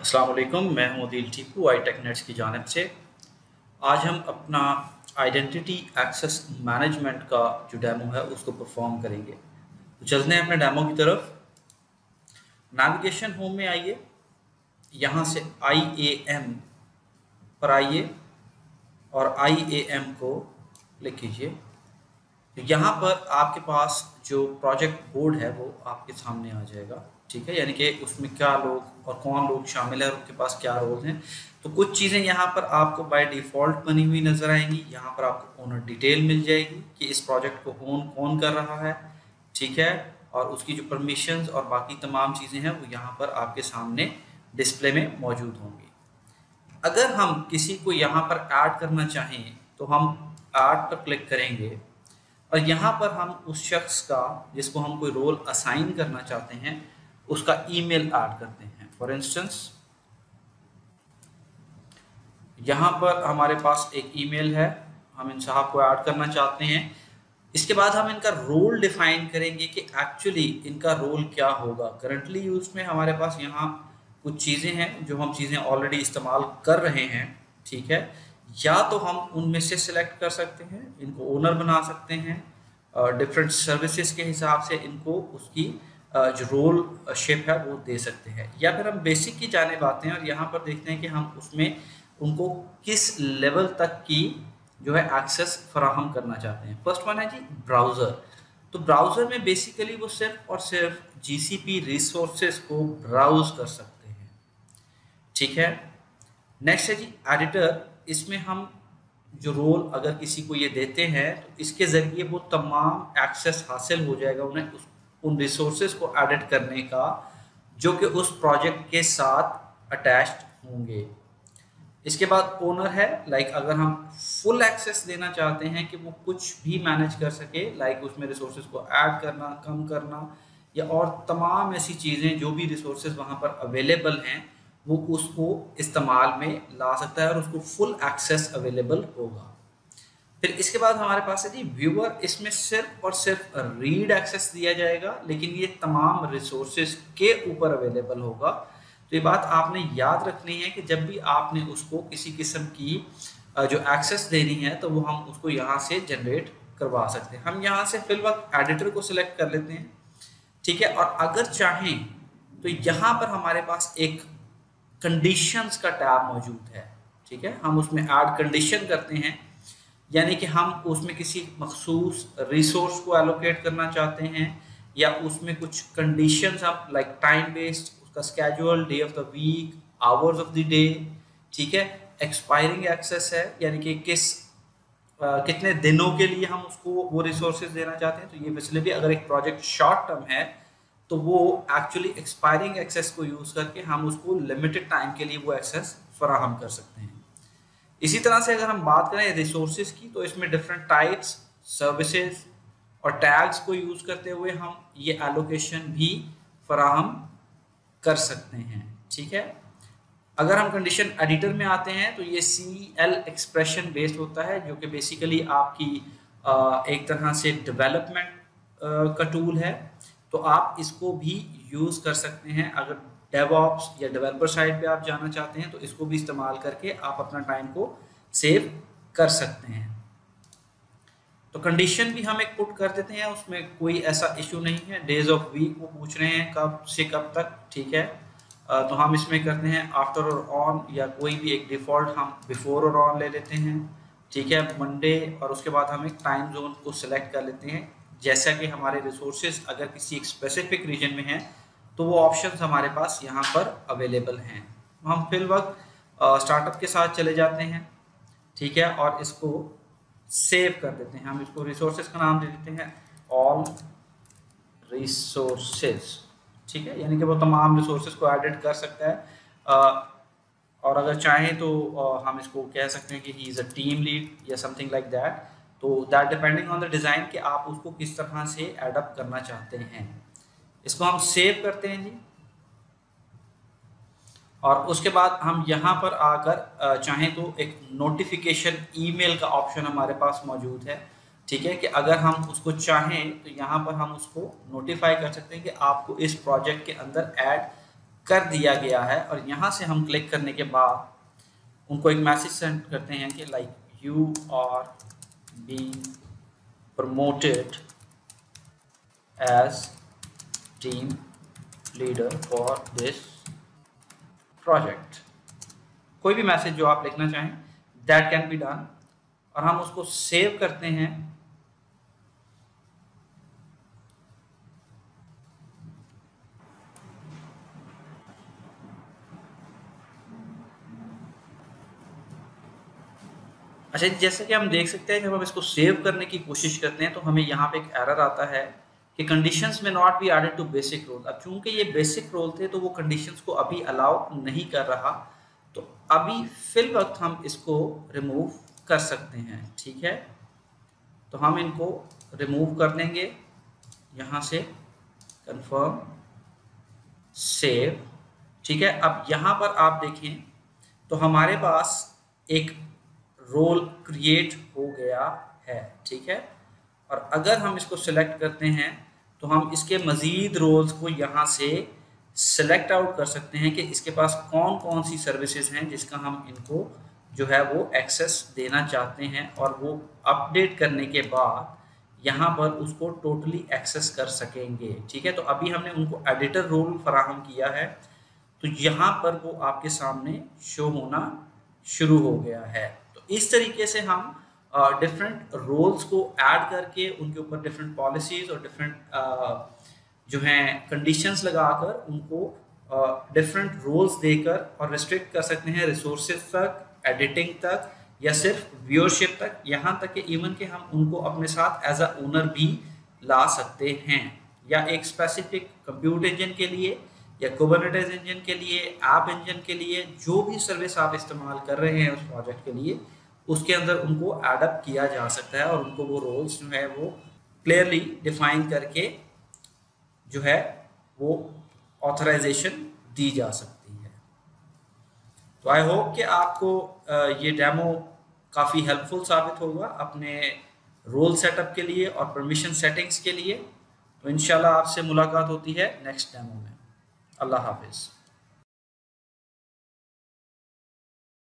अस्सलाम वालेकुम, मैं हूं अदील टीपू आई टेकनेट्स की जानिब से। आज हम अपना आइडेंटिटी एक्सेस मैनेजमेंट का जो डेमो है उसको परफॉर्म करेंगे। तो चलते हैं अपने डेमो की तरफ। नेविगेशन होम में आइए, यहाँ से IAM पर आइए और IAM को क्लिक कीजिए। तो यहाँ पर आपके पास जो प्रोजेक्ट बोर्ड है वो आपके सामने आ जाएगा, ठीक है। यानी कि उसमें क्या लोग और कौन लोग शामिल है और उनके पास क्या रोल हैं। तो कुछ चीज़ें यहाँ पर आपको बाय डिफ़ॉल्ट बनी हुई नज़र आएंगी। यहाँ पर आपको ओनर डिटेल मिल जाएगी कि इस प्रोजेक्ट को ओन कौन कर रहा है, ठीक है। और उसकी जो परमिशंस और बाकी तमाम चीज़ें हैं वो यहाँ पर आपके सामने डिस्प्ले में मौजूद होंगी। अगर हम किसी को यहाँ पर ऐड करना चाहें तो हम ऐड पर क्लिक करेंगे और यहाँ पर हम उस शख्स का जिसको हम कोई रोल असाइन करना चाहते हैं उसका ईमेल ऐड करते हैं। फॉर इंस्टेंस यहाँ पर हमारे पास एक ईमेल है, हम इन साहब को ऐड करना चाहते हैं। इसके बाद हम इनका रोल डिफाइन करेंगे कि एक्चुअली इनका रोल क्या होगा। करंटली यूज में हमारे पास यहाँ कुछ चीज़ें हैं जो हम चीज़ें ऑलरेडी इस्तेमाल कर रहे हैं, ठीक है। या तो हम उनमें से सिलेक्ट कर सकते हैं, इनको ओनर बना सकते हैं, डिफरेंट सर्विसेज के हिसाब से इनको उसकी जो रोल शेप है वो दे सकते हैं। या फिर हम बेसिक की जानिब आते हैं और यहाँ पर देखते हैं कि हम उसमें उनको किस लेवल तक की जो है एक्सेस फराहम करना चाहते हैं। फर्स्ट वन है जी ब्राउज़र। तो ब्राउज़र में बेसिकली वो सिर्फ और सिर्फ GCP रिसोर्सेज को ब्राउज कर सकते हैं, ठीक है। नेक्स्ट है जी एडिटर। इसमें हम जो रोल अगर किसी को ये देते हैं तो इसके ज़रिए वो तमाम एक्सेस हासिल हो जाएगा उन्हें उन रिसोर्सेज को एडिट करने का जो कि उस प्रोजेक्ट के साथ अटैच्ड होंगे। इसके बाद ओनर है, लाइक अगर हम फुल एक्सेस देना चाहते हैं कि वो कुछ भी मैनेज कर सके, लाइक उसमें रिसोर्सेज को ऐड करना, कम करना या और तमाम ऐसी चीज़ें जो भी रिसोर्सेज वहाँ पर अवेलेबल हैं वो उसको इस्तेमाल में ला सकता है और उसको फुल एक्सेस अवेलेबल होगा। फिर इसके बाद हमारे पास है जी व्यूअर। इसमें सिर्फ और सिर्फ रीड एक्सेस दिया जाएगा, लेकिन ये तमाम रिसोर्सेज के ऊपर अवेलेबल होगा। तो ये बात आपने याद रखनी है कि जब भी आपने उसको किसी किस्म की जो एक्सेस देनी है तो वो हम उसको यहाँ से जनरेट करवा सकते हैं। हम यहाँ से फिल वक्त एडिटर को सिलेक्ट कर लेते हैं, ठीक है। और अगर चाहें तो यहाँ पर हमारे पास एक कंडीशंस का टैब मौजूद है, ठीक है। हम उसमें ऐड कंडीशन करते हैं, यानी कि हम उसमें किसी मखसूस रिसोर्स को एलोकेट करना चाहते हैं या उसमें कुछ कंडीशंस हम लाइक टाइम बेस्ड, उसका schedule, day of the week, hours of the day, ठीक है। एक्सपायरिंग एक्सेस है, यानी कि कितने दिनों के लिए हम उसको वो रिसोर्सेज देना चाहते हैं। तो ये फैसिलिटी अगर एक प्रोजेक्ट शॉर्ट टर्म है तो वो एक्चुअली एक्सपायरिंग एक्सेस को यूज़ करके हम उसको लिमिटेड टाइम के लिए वो एक्सेस फराहम कर सकते हैं। इसी तरह से अगर हम बात करें रिसोर्सेज की तो इसमें डिफरेंट टाइप्स, सर्विसेज और टैग्स को यूज़ करते हुए हम ये एलोकेशन भी फराहम कर सकते हैं, ठीक है। अगर हम कंडीशन एडिटर में आते हैं तो ये CL एक्सप्रेशन बेस्ड होता है, जो कि बेसिकली आपकी एक तरह से डेवलपमेंट का टूल है। तो आप इसको भी यूज़ कर सकते हैं। अगर डेवऑप्स या डेवलपर साइड पे आप जाना चाहते हैं तो इसको भी इस्तेमाल करके आप अपना टाइम को सेव कर सकते हैं। तो कंडीशन भी हम एक पुट कर देते हैं, उसमें कोई ऐसा इशू नहीं है। डेज ऑफ वीक वो पूछ रहे हैं कब से कब तक, ठीक है। तो हम इसमें करते हैं आफ्टर और ऑन, या कोई भी एक डिफ़ॉल्ट हम बिफोर और ऑन ले लेते हैं, ठीक है, मंडे। और उसके बाद हम एक टाइम जोन को सिलेक्ट कर लेते हैं। जैसा कि हमारे रिसोर्सेज अगर किसी एक स्पेसिफिक रीजन में हैं तो वो ऑप्शंस हमारे पास यहाँ पर अवेलेबल हैं। हम फिल वक्त स्टार्टअप के साथ चले जाते हैं, ठीक है, और इसको सेव कर देते हैं। हम इसको रिसोर्सेज का नाम दे देते हैं ऑल रिसोर्सेज, ठीक है, यानी कि वो तमाम रिसोर्सेज को एडिट कर सकता है। और अगर चाहें तो हम इसको कह सकते हैं कि he is a team lead या समथिंग लाइक दैट। तो that depending on the design कि आप उसको किस तरह से एडप्ट करना चाहते हैं। इसको हम सेव करते हैं जी, और उसके बाद हम यहाँ पर आकर चाहें तो एक नोटिफिकेशन ईमेल का ऑप्शन हमारे पास मौजूद है, ठीक है, कि अगर हम उसको चाहें तो यहाँ पर हम उसको नोटिफाई कर सकते हैं कि आपको इस प्रोजेक्ट के अंदर ऐड कर दिया गया है। और यहाँ से हम क्लिक करने के बाद उनको एक मैसेज सेंड करते हैं कि like you are being promoted as team leader for this project. कोई भी मैसेज जो आप लिखना चाहें दैट कैन बी डन, और हम उसको सेव करते हैं। अच्छा, जैसे कि हम देख सकते हैं जब हम इसको सेव करने की कोशिश करते हैं तो हमें यहाँ पे एक एरर आता है कि कंडीशंस में not be added to basic role. अब चूंकि ये बेसिक रोल थे तो वो कंडीशंस को अभी अलाउ नहीं कर रहा, तो अभी फिल वक्त हम इसको रिमूव कर सकते हैं। ठीक है, तो हम इनको रिमूव कर देंगे यहाँ से, कंफर्म, सेव। ठीक है, अब यहाँ पर आप देखें तो हमारे पास एक रोल क्रिएट हो गया है। ठीक है, और अगर हम इसको सिलेक्ट करते हैं तो हम इसके मज़ीद रोल्स को यहाँ से सिलेक्ट आउट कर सकते हैं कि इसके पास कौन कौन सी सर्विसेज हैं जिसका हम इनको जो है वो एक्सेस देना चाहते हैं, और वो अपडेट करने के बाद यहाँ पर उसको टोटली एक्सेस कर सकेंगे। ठीक है, तो अभी हमने उनको एडिटर रोल फराहम किया है, तो यहाँ पर वो आपके सामने शो होना शुरू हो गया है। तो इस तरीके से हम डिफरेंट रोल्स को ऐड करके उनके ऊपर डिफरेंट पॉलिसीज और डिफरेंट जो हैं कंडीशंस लगाकर उनको डिफरेंट रोल्स देकर और रिस्ट्रिक्ट कर सकते हैं रिसोर्सेज तक, एडिटिंग तक, या सिर्फ व्यूअरशिप तक, यहाँ तक कि इवन के हम उनको अपने साथ एज अ ओनर भी ला सकते हैं, या एक स्पेसिफिक कंप्यूट इंजन के लिए या कुबरनेटिस इंजन के लिए, ऐप इंजन के लिए, जो भी सर्विस आप इस्तेमाल कर रहे हैं उस प्रोजेक्ट के लिए, उसके अंदर उनको एडअप किया जा सकता है और उनको वो रोल्स जो है वो क्लियरली डिफाइन करके जो है वो ऑथराइजेशन दी जा सकती है। तो आई होप कि आपको ये डेमो काफ़ी हेल्पफुल साबित होगा अपने रोल सेटअप के लिए और परमिशन सेटिंग्स के लिए। तो इंशाल्लाह आपसे मुलाकात होती है नेक्स्ट डेमो में। अल्लाह हाफिज़।